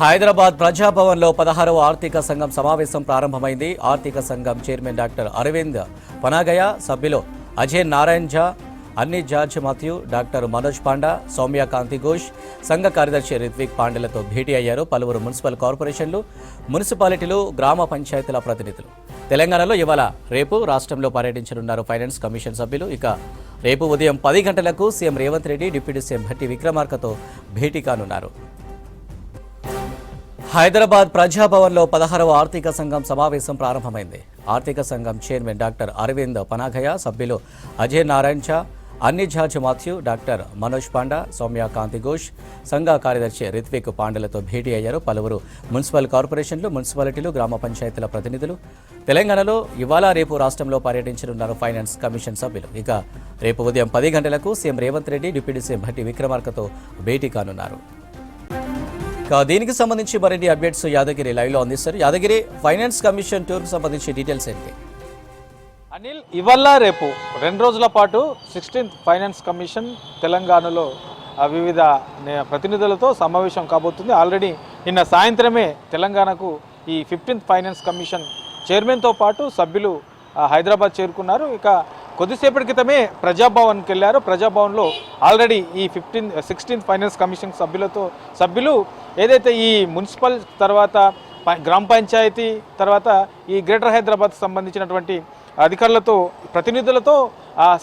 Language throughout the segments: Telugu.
హైదరాబాద్ ప్రజాభవన్లో 16వ ఆర్థిక సంఘం సమావేశం ప్రారంభమైంది. ఆర్థిక సంఘం చైర్మన్ డాక్టర్ అరవింద్ పనాగయ, సభ్యులు Ajay Narayan Jha, Annie George Mathew, doctor Manoj Panda, Soumya Kanti Ghosh, సంఘ కార్యదర్శి రిత్విక్ పాండేలతో భేటీ అయ్యారు. పలువురు మున్సిపల్ కార్పొరేషన్లు, మున్సిపాలిటీలు, గ్రామ పంచాయతీల ప్రతినిధులు. తెలంగాణలో ఇవాళ రేపు రాష్ట్రంలో పర్యటించనున్నారు ఫైనాన్స్ కమిషన్ సభ్యులు. ఇక రేపు ఉదయం 10 గంటలకు CM Revanth Reddy, deputy CM Bhatti విక్రమార్కతో భేటీ కానున్నారు. హైదరాబాద్ ప్రజాభవన్లో 16వ ఆర్థిక సంఘం సమావేశం ప్రారంభమైంది. ఆర్థిక సంఘం చైర్మన్ డాక్టర్ అరవింద్ పనాగయ, సభ్యులు Ajay Narayan Jha, Annie George Mathew, doctor Manoj Panda, Soumya Kanti Ghosh, సంఘ కార్యదర్శి రిత్విక్ పాండేలతో భేటీ అయ్యారు. పలువురు మున్సిపల్ కార్పొరేషన్లు, మున్సిపాలిటీలు, గ్రామ పంచాయతీల ప్రతినిధులు. తెలంగాణలో ఇవాళ రేపు రాష్ట్రంలో పర్యటించనున్నారు ఫైనాన్స్ కమిషన్ సభ్యులు. ఇక రేపు ఉదయం 10 గంటలకు CM Revanth Reddy, deputy CM Bhatti విక్రమార్కతో భేటీ కానున్నారు. దీనికి సంబంధించి మరిన్ని అప్డేట్స్ యాదగిరి లైవ్లో అందిస్తారు. యాదగిరి, ఫైనాన్స్ కమిషన్ టూర్కి సంబంధించి డీటెయిల్స్ ఏంటి? అనిల్, ఇవాళ రేపు 2 రోజుల పాటు 16th ఫైనాన్స్ కమిషన్ తెలంగాణలో వివిధ ప్రతినిధులతో సమావేశం కాబోతుంది. ఆల్రెడీ నిన్న సాయంత్రమే తెలంగాణకు ఈ 15th ఫైనాన్స్ కమిషన్ చైర్మన్తో పాటు సభ్యులు హైదరాబాద్ చేరుకున్నారు. ఇక కొద్దిసేపటి క్రితమే ప్రజాభవన్కి వెళ్ళారు. ప్రజాభవన్లో ఆల్రెడీ ఈ 16th ఫైనాన్స్ కమిషన్ సభ్యులు ఏదైతే ఈ మున్సిపల్ తర్వాత గ్రామ పంచాయతీ తర్వాత ఈ గ్రేటర్ హైదరాబాద్కి సంబంధించినటువంటి అధికారులతో, ప్రతినిధులతో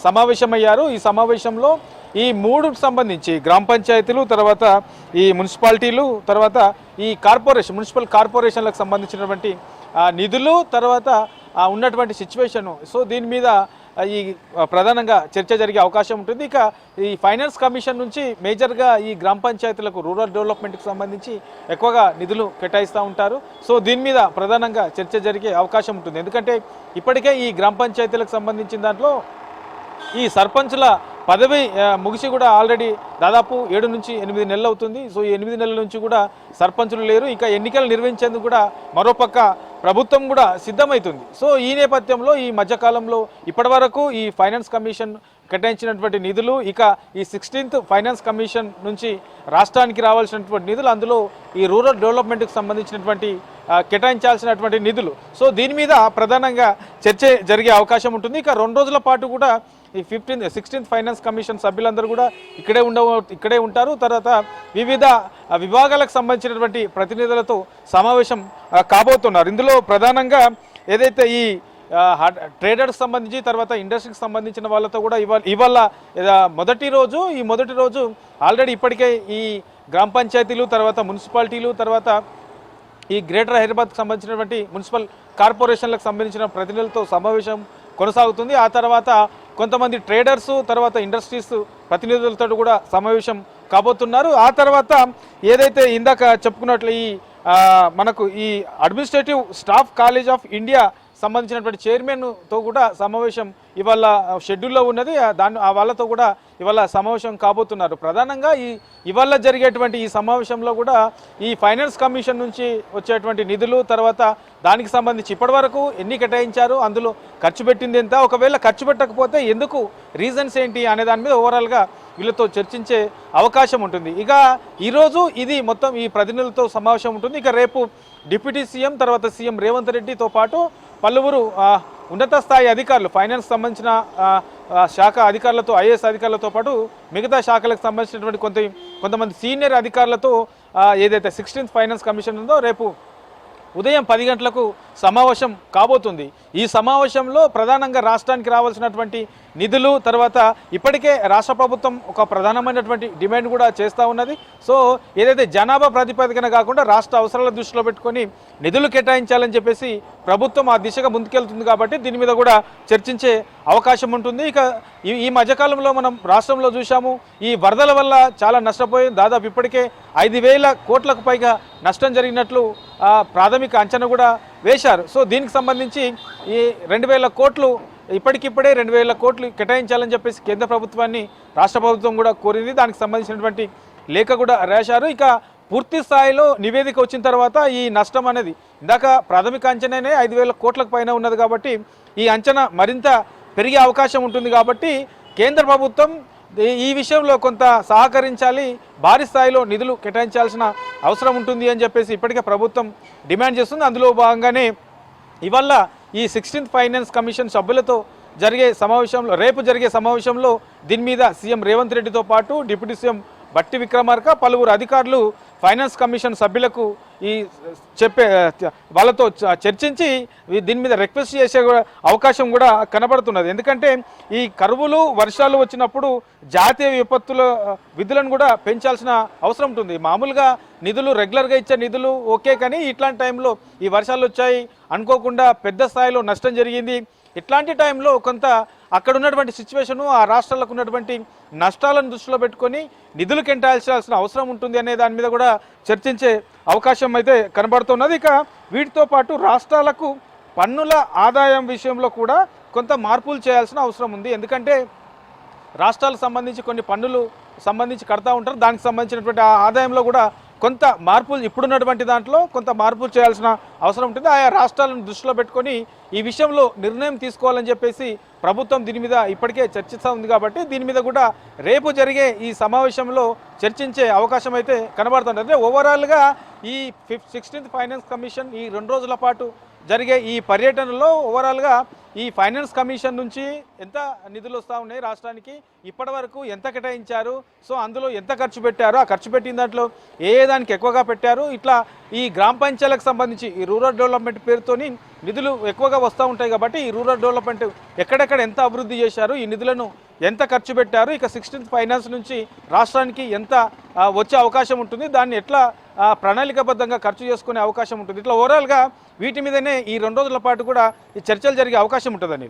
సమావేశమయ్యారు. ఈ సమావేశంలో ఈ 3కు సంబంధించి గ్రామ పంచాయతీలు, తర్వాత ఈ మున్సిపాలిటీలు, తర్వాత ఈ మున్సిపల్ కార్పొరేషన్లకు సంబంధించినటువంటి నిధులు, తర్వాత ఉన్నటువంటి సిచ్యువేషను, సో దీని మీద ఈ ప్రధానంగా చర్చ జరిగే అవకాశం ఉంటుంది. ఇక ఈ ఫైనాన్స్ కమిషన్ నుంచి మేజర్గా ఈ గ్రామ పంచాయతీలకు, రూరల్ డెవలప్మెంట్కి సంబంధించి ఎక్కువగా నిధులు కేటాయిస్తూ ఉంటారు. సో దీని మీద ప్రధానంగా చర్చ జరిగే అవకాశం ఉంటుంది. ఎందుకంటే ఇప్పటికే ఈ గ్రామ పంచాయతీలకు సంబంధించిన దాంట్లో ఈ సర్పంచుల పదవి ముగిసి కూడా ఆల్రెడీ దాదాపు 7 నుంచి 8 నెలలు అవుతుంది. సో ఈ 8 నెలల నుంచి కూడా సర్పంచులు లేరు. ఇక ఎన్నికలు నిర్వహించేందుకు కూడా మరోపక్క ప్రభుత్వం కూడా సిద్ధమవుతుంది. సో ఈ నేపథ్యంలో ఈ మధ్యకాలంలో ఇప్పటివరకు ఈ ఫైనాన్స్ కమిషన్ కేటాయించినటువంటి నిధులు, ఇక ఈ 16th ఫైనాన్స్ కమిషన్ నుంచి రాష్ట్రానికి రావాల్సినటువంటి నిధులు, అందులో ఈ రూరల్ డెవలప్మెంట్కి సంబంధించినటువంటి కేటాయించాల్సినటువంటి నిధులు, సో దీని మీద ప్రధానంగా చర్చ జరిగే అవకాశం ఉంటుంది. ఇక 2 రోజుల పాటు కూడా ఈ 16th ఫైనాన్స్ కమిషన్ సభ్యులందరూ కూడా ఇక్కడే ఉంటారు. తర్వాత వివిధ విభాగాలకు సంబంధించినటువంటి ప్రతినిధులతో సమావేశం కాబోతున్నారు. ఇందులో ప్రధానంగా ఏదైతే ఈ ట్రేడర్కి సంబంధించి, తర్వాత ఇండస్ట్రీకి సంబంధించిన వాళ్ళతో కూడా ఇవాళ మొదటి రోజు ఆల్రెడీ ఇప్పటికే ఈ గ్రామ పంచాయతీలు, తర్వాత మున్సిపాలిటీలు, తర్వాత ఈ గ్రేటర్ హైదరాబాద్కి సంబంధించినటువంటి మున్సిపల్ కార్పొరేషన్లకు సంబంధించిన ప్రతినిధులతో సమావేశం కొనసాగుతుంది. ఆ తర్వాత కొంతమంది ట్రేడర్స్, తర్వాత ఇండస్ట్రీస్ ప్రతినిధులతో కూడా సమావేశం కాబోతున్నారు. ఆ తర్వాత ఏదైతే ఇందాక చెప్పుకున్నట్లు ఈ మనకు ఈ administrative staff college of India సంబంధించినటువంటి చైర్మన్తో కూడా సమావేశం ఇవాళ షెడ్యూల్లో ఉన్నది. వాళ్ళతో కూడా ఇవాళ సమావేశం కాబోతున్నారు. ప్రధానంగా ఇవాళ జరిగేటువంటి ఈ సమావేశంలో కూడా ఈ ఫైనాన్స్ కమిషన్ నుంచి వచ్చేటువంటి నిధులు, తర్వాత దానికి సంబంధించి ఇప్పటివరకు ఎన్ని కేటాయించారు, అందులో ఖర్చు పెట్టింది ఎంత, ఒకవేళ ఖర్చు పెట్టకపోతే ఎందుకు, రీజన్స్ ఏంటి అనే దాని మీద ఓవరాల్గా వీళ్ళతో చర్చించే అవకాశం ఉంటుంది. ఇక ఈరోజు ఇది మొత్తం ఈ ప్రతినిధులతో సమావేశం ఉంటుంది. ఇక రేపు డిప్యూటీ సీఎం, తర్వాత సీఎం రేవంత్ రెడ్డితో పాటు పలువురు ఉన్నత స్థాయి అధికారులు, ఫైనాన్స్ సంబంధించిన శాఖ అధికారులతో, ఐఏఎస్ అధికారులతో పాటు మిగతా శాఖలకు సంబంధించినటువంటి కొంతమంది సీనియర్ అధికారులతో ఏదైతే 16th ఫైనాన్స్ కమిషన్ ఉందో రేపు ఉదయం 10 గంటలకు సమావేశం కాబోతుంది. ఈ సమావేశంలో ప్రధానంగా రాష్ట్రానికి రావాల్సినటువంటి నిధులు, తర్వాత ఇప్పటికే రాష్ట్ర ప్రభుత్వం ఒక ప్రధానమైనటువంటి డిమాండ్ కూడా చేస్తూ ఉన్నది. సో ఏదైతే జనాభా ప్రాతిపదికన కాకుండా రాష్ట్ర అవసరాల దృష్టిలో పెట్టుకొని నిధులు కేటాయించాలని చెప్పేసి ప్రభుత్వం ఆ దిశగా ముందుకెళ్తుంది. కాబట్టి దీని మీద కూడా చర్చించే అవకాశం ఉంటుంది. ఇక ఈ మధ్యకాలంలో మనం రాష్ట్రంలో చూసాము, ఈ వరదల వల్ల చాలా నష్టపోయింది. దాదాపు ఇప్పటికే 5,000 కోట్లకు పైగా నష్టం జరిగినట్లు ప్రాథమిక అంచనా కూడా వేశారు. సో దీనికి సంబంధించి ఈ 2,000 కోట్లు ఇప్పటికిప్పుడే 2,000 కోట్లు కేటాయించాలని చెప్పేసి కేంద్ర ప్రభుత్వాన్ని రాష్ట్ర ప్రభుత్వం కూడా కోరింది. దానికి సంబంధించినటువంటి లేఖ కూడా రాశారు. ఇక పూర్తి స్థాయిలో నివేదిక వచ్చిన తర్వాత ఈ నష్టం అనేది, ఇందాక ప్రాథమిక అంచనానే 5,000 కోట్లకు పైన ఉన్నది కాబట్టి ఈ అంచనా మరింత పెరిగే అవకాశం ఉంటుంది. కాబట్టి కేంద్ర ప్రభుత్వం ఈ విషయంలో కొంత సహకరించాలి, భారీ స్థాయిలో నిధులు కేటాయించాల్సిన అవసరం ఉంటుంది అని చెప్పేసి ఇప్పటికే ప్రభుత్వం డిమాండ్ చేస్తుంది. అందులో భాగంగానే ఇవాళ ఈ 16th ఫైనాన్స్ కమిషన్ సభ్యులతో జరిగే సమావేశంలో, రేపు జరిగే సమావేశంలో దీని మీద సీఎం రేవంత్ రెడ్డితో పాటు డిప్యూటీ సీఎం బట్టి విక్రమార్క, పలువురు అధికారులు ఫైనాన్స్ కమిషన్ సభ్యులకు వాళ్ళతో చర్చించి దీని మీద రిక్వెస్ట్ చేసే అవకాశం కూడా కనబడుతున్నది. ఎందుకంటే ఈ కరువులు, వర్షాలు వచ్చినప్పుడు జాతీయ విపత్తుల విధులను కూడా పెంచాల్సిన అవసరం ఉంటుంది. మామూలుగా నిధులు రెగ్యులర్గా ఇచ్చే నిధులు ఓకే, కానీ ఇట్లాంటి టైంలో ఈ వర్షాలు వచ్చాయి, అనుకోకుండా పెద్ద స్థాయిలో నష్టం జరిగింది. ఇట్లాంటి టైంలో కొంత అక్కడ ఉన్నటువంటి సిచ్యువేషను, ఆ రాష్ట్రాలకు ఉన్నటువంటి నష్టాలను దృష్టిలో పెట్టుకొని నిధులు కేటాయించాల్సిన అవసరం ఉంటుంది అనే దాని మీద కూడా చర్చించే అవకాశం అయితే కనబడుతున్నది. ఇక వీటితో పాటు రాష్ట్రాలకు పన్నుల ఆదాయం విషయంలో కూడా కొంత మార్పులు చేయాల్సిన అవసరం ఉంది. ఎందుకంటే రాష్ట్రాలకు సంబంధించి కొన్ని పన్నులు కడతా ఉంటారు, దానికి సంబంధించినటువంటి ఆదాయంలో కూడా కొంత మార్పులు, ఇప్పుడున్నటువంటి దాంట్లో కొంత మార్పులు చేయాల్సిన అవసరం ఉంటుంది. ఆయా రాష్ట్రాలను దృష్టిలో పెట్టుకొని ఈ విషయంలో నిర్ణయం తీసుకోవాలని చెప్పేసి ప్రభుత్వం దీని మీద ఇప్పటికే చర్చిస్తూ ఉంది. కాబట్టి దీని మీద కూడా రేపు జరిగే ఈ సమావేశంలో చర్చించే అవకాశం అయితే కనబడుతుంది. అంటే ఓవరాల్గా ఈ 16th ఫైనాన్స్ కమిషన్ ఈ 2 రోజుల పాటు జరిగే ఈ పర్యటనలో ఓవరాల్గా ఈ ఫైనాన్స్ కమిషన్ నుంచి ఎంత నిధులు వస్తూ ఉన్నాయి రాష్ట్రానికి, ఇప్పటి వరకు ఎంత కేటాయించారు, సో అందులో ఎంత ఖర్చు పెట్టారు, ఆ ఖర్చు పెట్టిన దాంట్లో ఏ దానికి ఎక్కువగా పెట్టారు, ఇట్లా ఈ గ్రామ పంచాయతీలకు సంబంధించి ఈ రూరల్ డెవలప్మెంట్ పేరుతోని నిధులు ఎక్కువగా వస్తూ ఉంటాయి. కాబట్టి ఈ రూరల్ డెవలప్మెంట్ ఎక్కడెక్కడ ఎంత అభివృద్ధి చేశారు, ఈ నిధులను ఎంత ఖర్చు పెట్టారు, ఇక 16th ఫైనాన్స్ నుంచి రాష్ట్రానికి ఎంత వచ్చే అవకాశం ఉంటుంది, దాన్ని ఎట్లా ప్రణాళికాబద్ధంగా ఖర్చు చేసుకునే అవకాశం ఉంటుంది. ఇట్లా ఓవరాల్గా వీటి మీదనే ఈ 2 రోజుల పాటు కూడా ఈ చర్చలు జరిగే అవకాశం ఉంటుందని